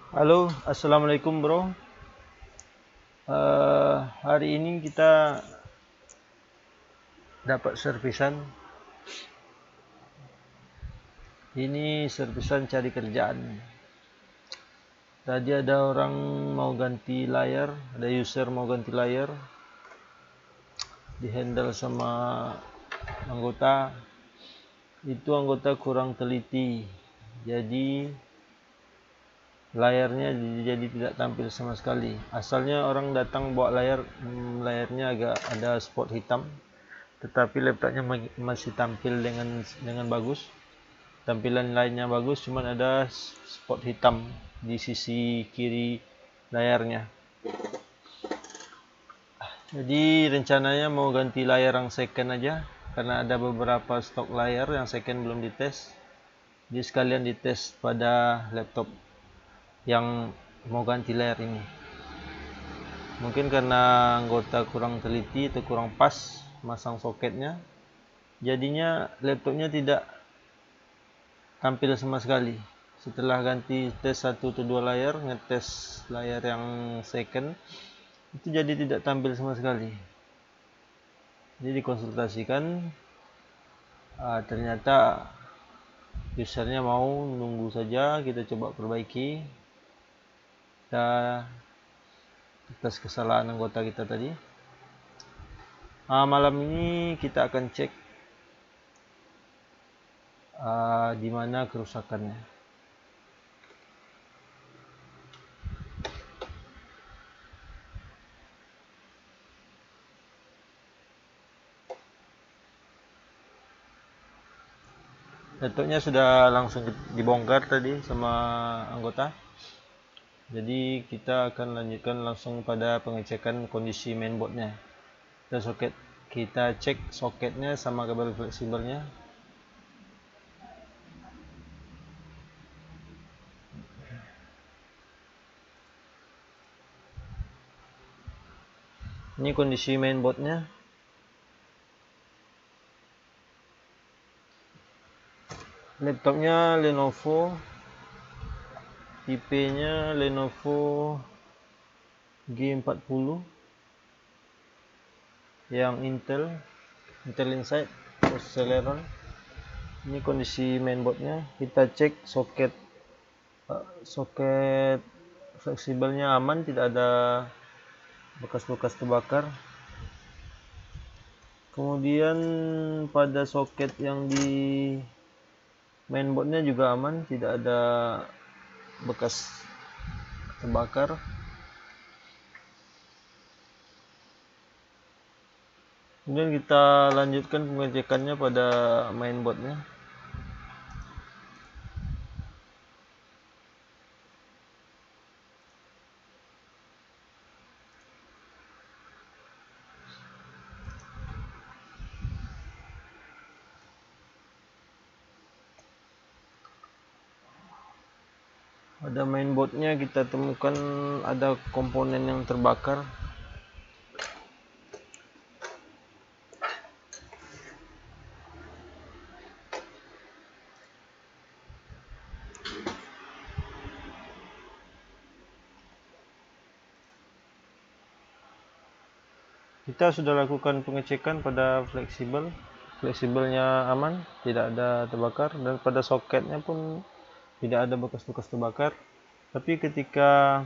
Halo, assalamualaikum bro. Hari ini kita dapat servisan. Ini servisan cari kerjaan. Tadi ada orang mau ganti layar, ada user mau ganti layar, dihandle sama anggota. Itu anggota kurang teliti, jadi layarnya jadi tidak tampil sama sekali. Asalnya orang datang bawa layarnya agak ada spot hitam, tetapi laptopnya masih tampil dengan bagus. Tampilan lainnya bagus, cuman ada spot hitam di sisi kiri layarnya. Jadi rencananya mau ganti layar yang second aja, karena ada beberapa stok layar yang second belum dites. Jadi sekalian dites pada laptop yang mau ganti layar ini. Mungkin karena anggota kurang teliti atau kurang pas masang soketnya, jadinya laptopnya tidak tampil sama sekali. Setelah ganti tes 1 atau 2 layar, ngetes layar yang second, itu jadi tidak tampil sama sekali. Jadi dikonsultasikan, ternyata usernya mau nunggu saja, kita coba perbaiki. Kita atas kesalahan anggota kita tadi. Malam ini kita akan cek di mana kerusakannya. Laptopnya sudah langsung dibongkar tadi sama anggota. Jadi kita akan lanjutkan langsung pada pengecekan kondisi mainboardnya. Kita cek soketnya sama kabel fleksibelnya. Ini kondisi mainboardnya. Laptopnya Lenovo, tipenya Lenovo G40 yang Intel Inside Celeron. Ini kondisi mainboardnya. Kita cek soket fleksibelnya aman, tidak ada bekas-bekas terbakar. Kemudian pada soket yang di mainboardnya juga aman, tidak ada bekas terbakar. Kemudian kita lanjutkan pengecekannya pada mainboardnya. Pada mainboardnya kita temukan ada komponen yang terbakar. Kita sudah lakukan pengecekan pada fleksibelnya aman, tidak ada terbakar, dan pada soketnya pun tidak ada bekas-bekas terbakar. Tapi ketika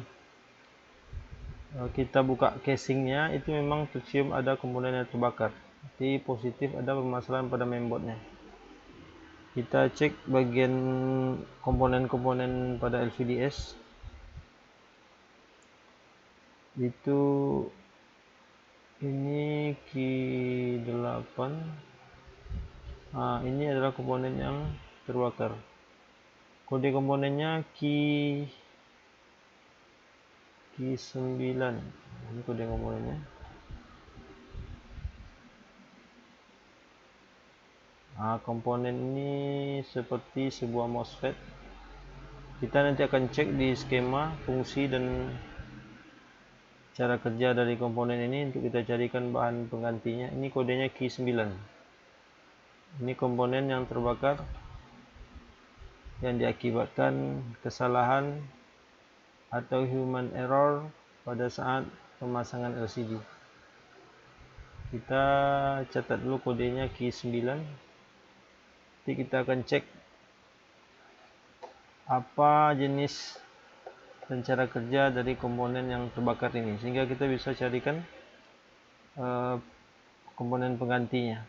kita buka casingnya, itu memang tercium ada komponen yang terbakar. Jadi positif ada permasalahan pada mainboardnya. Kita cek bagian komponen-komponen pada LVDS. Itu ini Q8. Ini adalah komponen yang terbakar. Kode komponennya Q9. Ini kode komponennya. Komponen ini seperti sebuah MOSFET. Kita nanti akan cek di skema fungsi dan cara kerja dari komponen ini untuk kita carikan bahan penggantinya. Ini kodenya Q9. Ini komponen yang terbakar yang diakibatkan kesalahan atau human error pada saat pemasangan LCD. Kita catat dulu kodenya key 9. Nanti kita akan cek apa jenis dan cara kerja dari komponen yang terbakar ini, sehingga kita bisa carikan komponen penggantinya.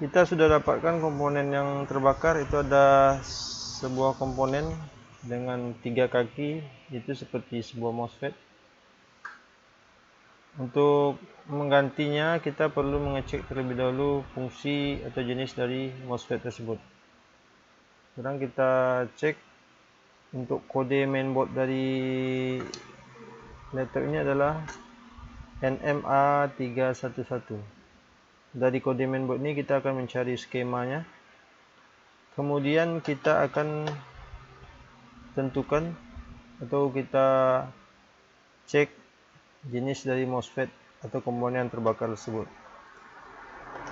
Kita sudah dapatkan komponen yang terbakar. Itu ada sebuah komponen dengan 3 kaki, itu seperti sebuah MOSFET. Untuk menggantinya kita perlu mengecek terlebih dahulu fungsi atau jenis dari MOSFET tersebut. Sekarang kita cek untuk kode mainboard dari laptop ini adalah NMA311. Dari kode mainboard ini kita akan mencari skemanya. Kemudian kita akan tentukan atau kita cek jenis dari MOSFET atau komponen yang terbakar tersebut.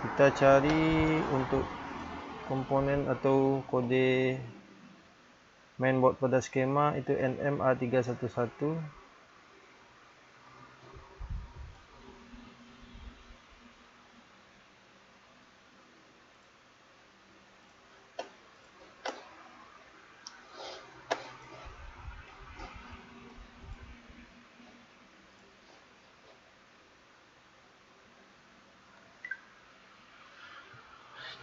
Kita cari untuk komponen atau kode mainboard pada skema itu NMA311.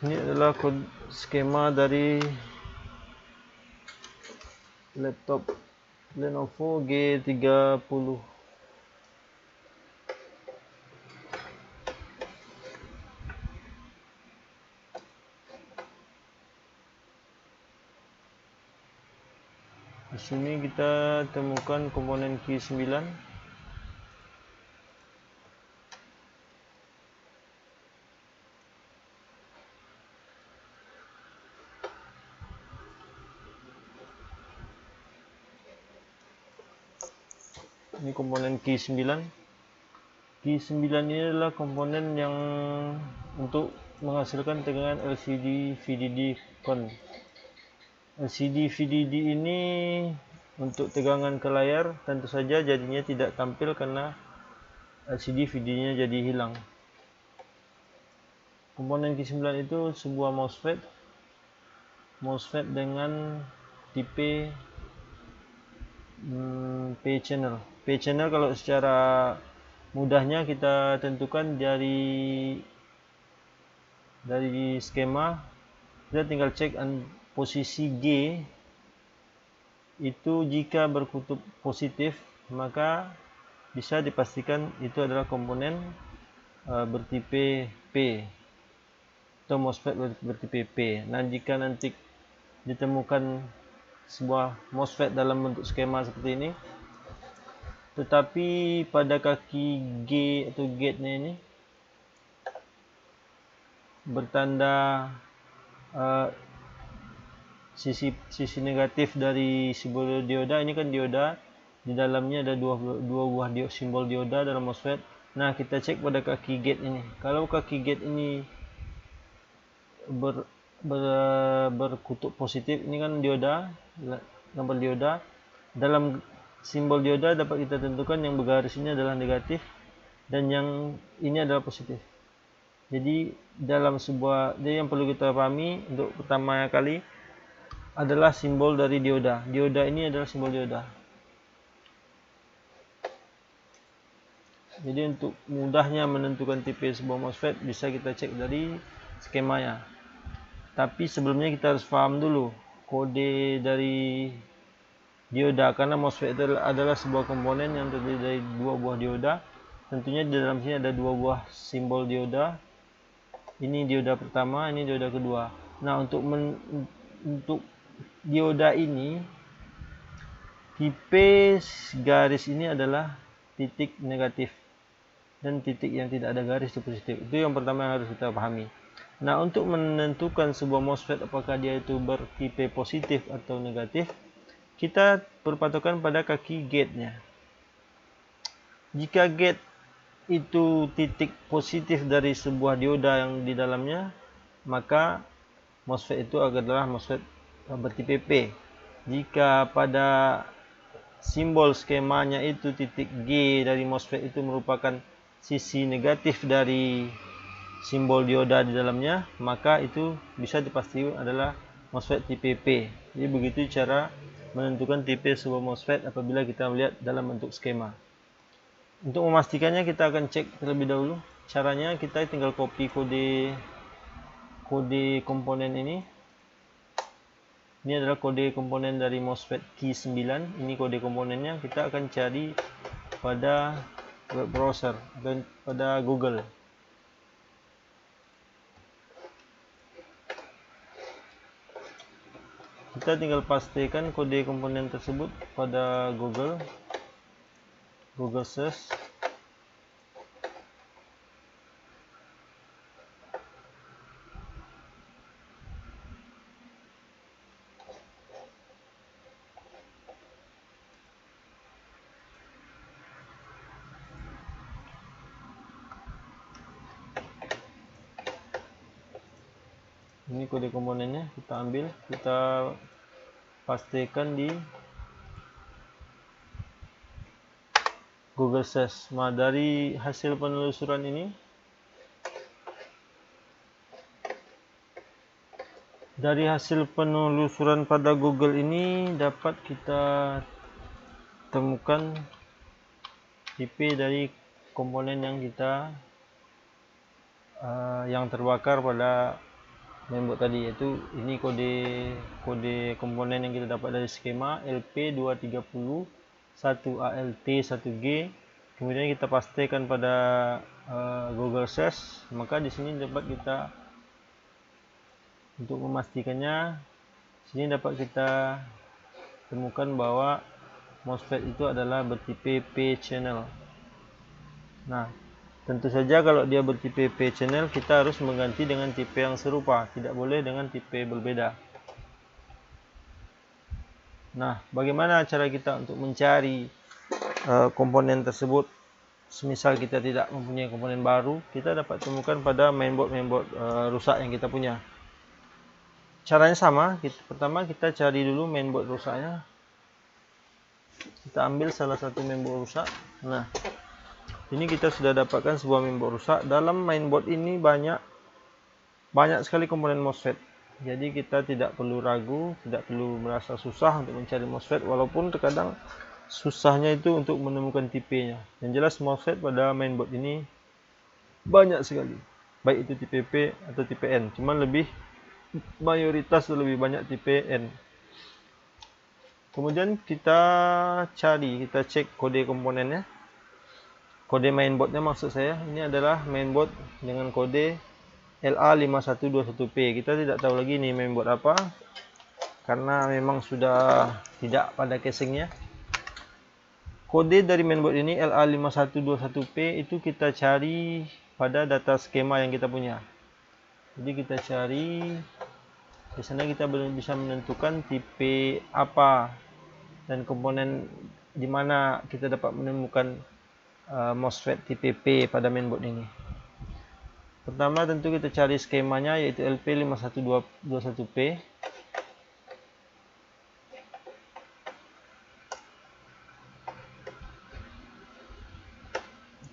Ini adalah skema dari laptop Lenovo G30. Di sini kita temukan komponen key 9. Ini komponen key 9. Key 9 ini adalah komponen yang untuk menghasilkan tegangan LCD VDD con. LCD VDD ini untuk tegangan ke layar tentu saja jadinya tidak tampil karena LCD VDD-nya jadi hilang. Komponen key 9 itu sebuah MOSFET dengan tipe P channel. P channel kalau secara mudahnya kita tentukan dari skema. Kita tinggal cek posisi G itu jika berkutub positif, maka bisa dipastikan itu adalah komponen bertipe P atau MOSFET bertipe P. Nah, jika nanti ditemukan sebuah MOSFET dalam bentuk skema seperti ini, tetapi pada kaki G atau gate-nya ini bertanda sisi negatif dari simbol dioda. Ini kan dioda, di dalamnya ada dua buah simbol dioda dalam MOSFET. Nah, kita cek pada kaki gate ini. Kalau kaki gate ini berkutub positif, ini kan dioda, gambar dioda. Dalam simbol dioda dapat kita tentukan yang bergaris ini adalah negatif dan yang ini adalah positif. Jadi yang perlu kita pahami untuk pertama kali adalah simbol dari dioda. Dioda ini adalah simbol dioda. Jadi untuk mudahnya menentukan tipe sebuah MOSFET bisa kita cek dari skemanya. Tapi sebelumnya kita harus paham dulu kode dari dioda, karena MOSFET itu adalah sebuah komponen yang terdiri dari dua buah dioda. Tentunya di dalam sini ada dua buah simbol dioda. Ini dioda pertama, ini dioda kedua. Nah, untuk dioda ini tipe garis ini adalah titik negatif dan titik yang tidak ada garis itu positif. Itu yang pertama yang harus kita pahami. Nah, untuk menentukan sebuah MOSFET apakah dia itu bertipe positif atau negatif, kita berpatokan pada kaki gate-nya. Jika gate itu titik positif dari sebuah dioda yang di dalamnya, maka MOSFET itu adalah MOSFET bertipe P. Jika pada simbol skemanya itu titik G dari MOSFET itu merupakan sisi negatif dari simbol dioda di dalamnya, maka itu bisa dipastikan adalah MOSFET tipe P. Jadi begitu cara menentukan tipe sebuah MOSFET apabila kita melihat dalam bentuk skema. Untuk memastikannya kita akan cek terlebih dahulu. Caranya kita tinggal copy kode komponen ini. Ini adalah kode komponen dari MOSFET key 9. Ini kode komponennya. Kita akan cari pada web browser dan pada Google. Kita tinggal pastikan kode komponen tersebut pada Google search. Ini kode komponennya, kita ambil, kita pastikan di Google Search. Nah, dari hasil penelusuran ini, pada Google ini dapat kita temukan tipe dari komponen yang kita yang terbakar pada mainboard tadi, yaitu ini kode komponen yang kita dapat dari skema LP230 1ALT1G. Kemudian kita pastikan pada Google Search, maka di sini dapat kita, untuk memastikannya, sini dapat kita temukan bahwa MOSFET itu adalah bertipe P channel. Nah, tentu saja kalau dia bertipe P channel, kita harus mengganti dengan tipe yang serupa, tidak boleh dengan tipe berbeda. Nah, bagaimana cara kita untuk mencari komponen tersebut? Semisal kita tidak mempunyai komponen baru, kita dapat temukan pada mainboard rusak yang kita punya. Caranya sama, pertama kita cari dulu mainboard rusaknya. Kita ambil salah satu mainboard rusak. Nah, ini kita sudah dapatkan sebuah mainboard rusak. Dalam mainboard ini banyak sekali komponen MOSFET. Jadi kita tidak perlu ragu, tidak perlu merasa susah untuk mencari MOSFET, walaupun terkadang susahnya itu untuk menemukan tipenya. Yang jelas MOSFET pada mainboard ini banyak sekali, baik itu tipe P atau tipe N. Cuman mayoritas lebih banyak tipe N. Kemudian kita cek kode komponennya. Kode mainboardnya maksud saya, ini adalah mainboard dengan kode LA5121P. Kita tidak tahu lagi ini mainboard apa, karena memang sudah tidak pada casingnya. Kode dari mainboard ini LA5121P itu kita cari pada data skema yang kita punya. Jadi kita cari, di sana kita belum bisa menentukan tipe apa dan komponen di mana kita dapat menemukan MOSFET tipe P pada mainboard ini. Pertama tentu kita cari skemanya, yaitu LP5121P.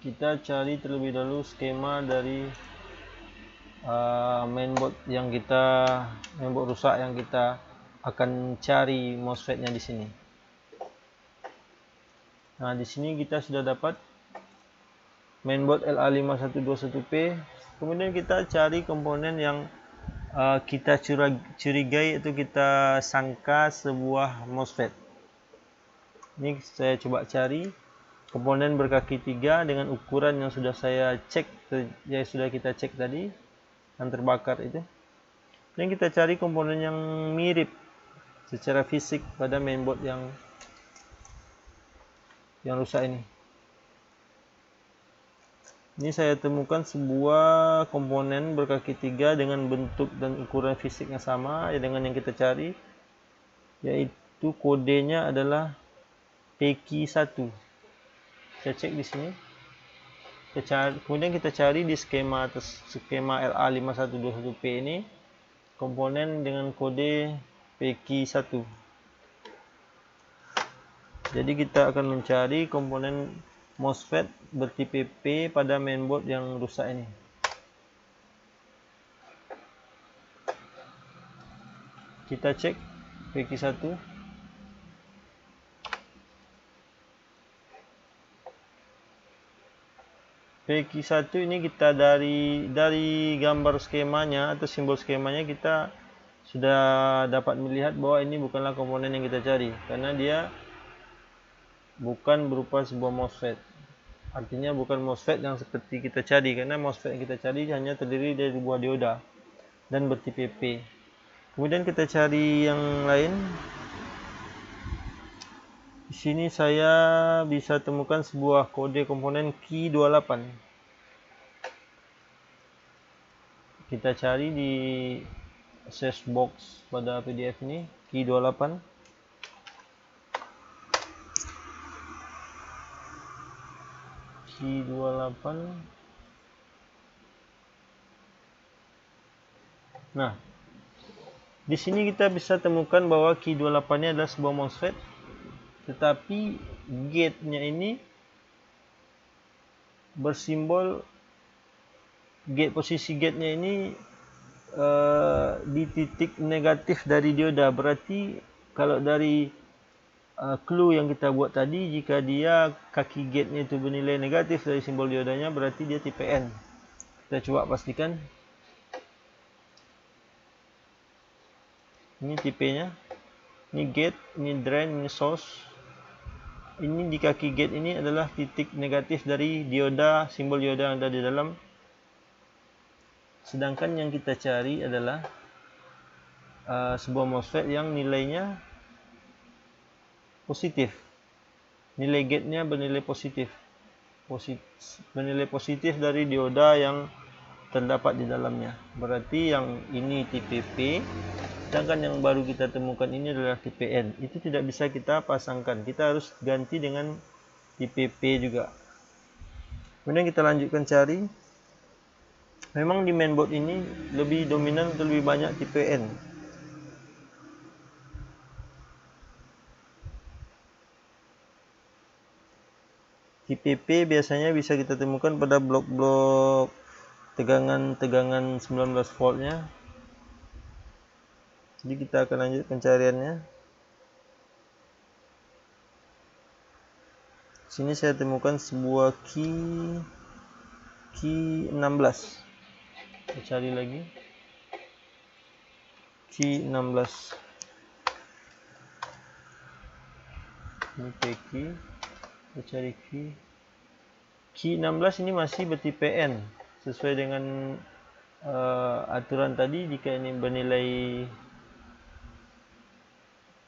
Kita cari terlebih dahulu skema dari mainboard rusak yang kita akan cari MOSFET-nya di sini. Nah, di sini kita sudah dapat mainboard LA5121P. Kemudian kita cari komponen yang kita curigai, itu kita sangka sebuah MOSFET. Ini saya coba cari komponen berkaki 3 dengan ukuran yang sudah kita cek tadi, yang terbakar itu. Dan kita cari komponen yang mirip secara fisik pada mainboard yang rusak ini. Ini saya temukan sebuah komponen berkaki 3 dengan bentuk dan ukuran fisik yang sama dengan yang kita cari, yaitu kodenya adalah PQ1. Saya cek di sini. kemudian kita cari di skema LA5121P ini komponen dengan kode PQ1. Jadi kita akan mencari komponen MOSFET bertipe P pada mainboard yang rusak ini. Kita cek PQ1. PQ1 ini kita dari gambar skemanya atau simbol skemanya kita sudah dapat melihat bahwa ini bukanlah komponen yang kita cari, karena dia bukan berupa sebuah MOSFET. Artinya bukan MOSFET yang seperti kita cari, karena MOSFET yang kita cari hanya terdiri dari buah dioda dan bertipe P. Kemudian kita cari yang lain. Di sini saya bisa temukan sebuah kode komponen Q28. Kita cari di access box pada PDF ini Q28. Q28. Nah, di sini kita bisa temukan bahwa Q28-nya adalah sebuah MOSFET, tetapi gate-nya ini bersimbol posisi gate-nya ini di titik negatif dari dioda. Berarti kalau dari clue yang kita buat tadi, jika dia kaki gate-nya itu bernilai negatif dari simbol diodanya, berarti dia tipe N. Kita coba pastikan. Ini tipenya. Ini gate, ini drain, ini source. Ini di kaki gate ini adalah titik negatif dari dioda, simbol dioda yang ada di dalam. Sedangkan yang kita cari adalah sebuah MOSFET yang nilainya positif. Nilai gate-nya bernilai positif. Bernilai positif dari dioda yang terdapat di dalamnya. Berarti yang ini tipe P, sedangkan yang baru kita temukan ini adalah tipe N. Itu tidak bisa kita pasangkan. Kita harus ganti dengan tipe P juga. Kemudian kita lanjutkan cari. Memang di mainboard ini lebih dominan atau lebih banyak tipe N. Tipe P biasanya bisa kita temukan pada blok-blok tegangan 19 voltnya. Jadi kita akan lanjut pencariannya. Sini saya temukan sebuah Q16. Kita cari lagi. Q16. Ini PQ. Kita cari Q16 ini masih bertipe N. Sesuai dengan aturan tadi, jika ini bernilai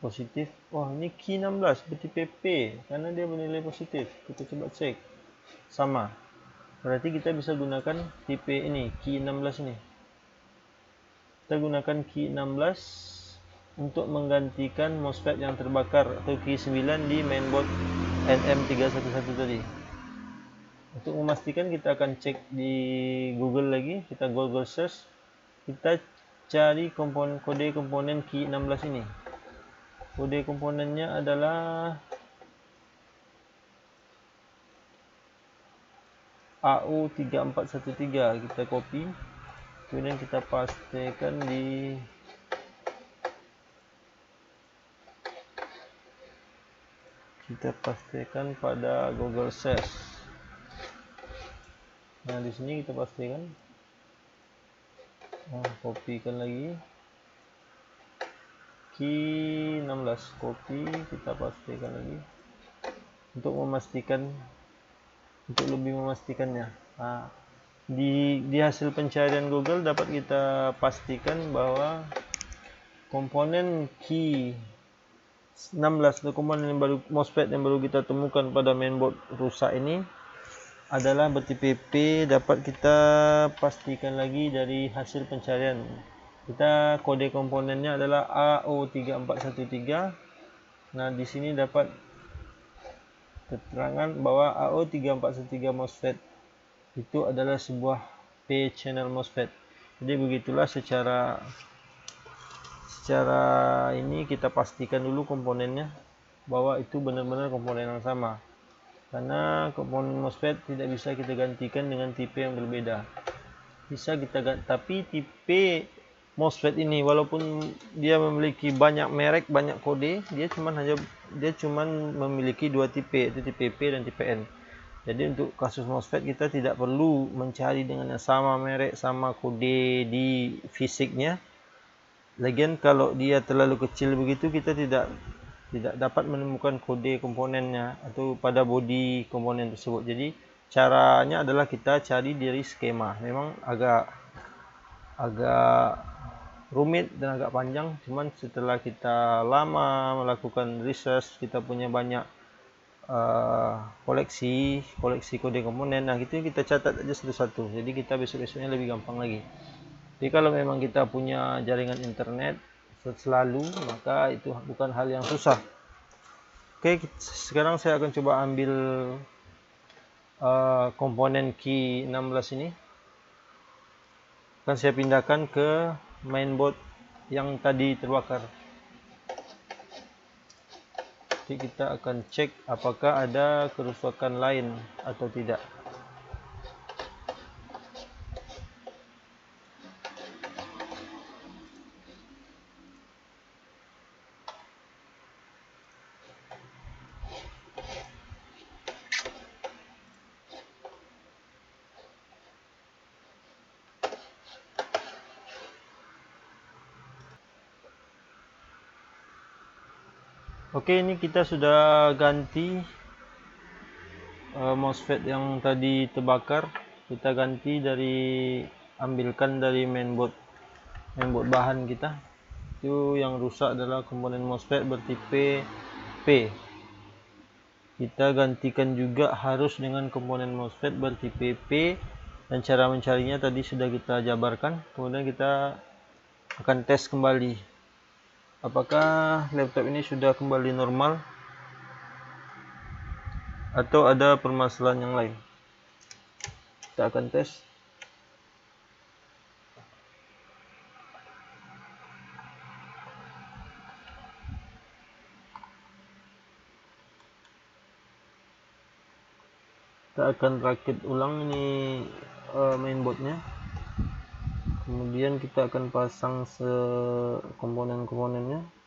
positif. Oh, ini Q16 bertipe P karena dia bernilai positif. Kita coba cek. Sama. Berarti kita bisa gunakan tipe ini, Q16 ini. Kita gunakan Q16 untuk menggantikan MOSFET yang terbakar atau Q9 di mainboard NM311 tadi. Untuk memastikan kita akan cek di Google lagi, kita Google search, kita cari kode komponen Q16 ini. Kode komponennya adalah AU3413. Kita copy, kemudian kita pastekan pada Google search. Nah, di sini kita pastikan. Kopikan lagi. Q16, copy, kita pastikan lagi. Untuk lebih memastikannya. Nah, di hasil pencarian Google dapat kita pastikan bahwa komponen Q16 atau komponen yang baru, MOSFET yang baru kita temukan pada mainboard rusak ini adalah bertipe P. Dapat kita pastikan lagi dari hasil pencarian. Kita kode komponennya adalah AO3413. Nah, di sini dapat keterangan bahwa AO3413 MOSFET itu adalah sebuah P channel MOSFET. Jadi begitulah secara ini kita pastikan dulu komponennya bahwa itu benar-benar komponen yang sama, karena komponen MOSFET tidak bisa kita gantikan dengan tipe yang berbeda. Bisa kita ganti, tapi tipe MOSFET ini walaupun dia memiliki banyak merek, banyak kode, dia cuma memiliki dua tipe, yaitu tipe P dan tipe N. Jadi untuk kasus MOSFET kita tidak perlu mencari dengan yang sama merek, sama kode di fisiknya. Lagian kalau dia terlalu kecil begitu, kita tidak dapat menemukan kode komponennya atau pada bodi komponen tersebut. Jadi caranya adalah kita cari dari skema. Memang agak rumit dan agak panjang, cuman setelah kita lama melakukan research, kita punya banyak koleksi kode komponen, nah gitu kita catat aja satu-satu, jadi kita besok-besoknya lebih gampang lagi. Jadi kalau memang kita punya jaringan internet selalu, maka itu bukan hal yang susah. Oke, sekarang saya akan coba ambil komponen key 16 ini, akan saya pindahkan ke mainboard yang tadi terbakar. Jadi kita akan cek apakah ada kerusakan lain atau tidak. Oke, ini kita sudah ganti MOSFET yang tadi terbakar. Kita ganti ambilkan dari mainboard bahan kita. Itu yang rusak adalah komponen MOSFET bertipe P. Kita gantikan juga harus dengan komponen MOSFET bertipe P, dan cara mencarinya tadi sudah kita jabarkan. Kemudian kita akan tes kembali apakah laptop ini sudah kembali normal atau ada permasalahan yang lain. Kita akan tes. Kita akan rakit ulang ini mainboardnya. Kemudian kita akan pasang komponen-komponennya.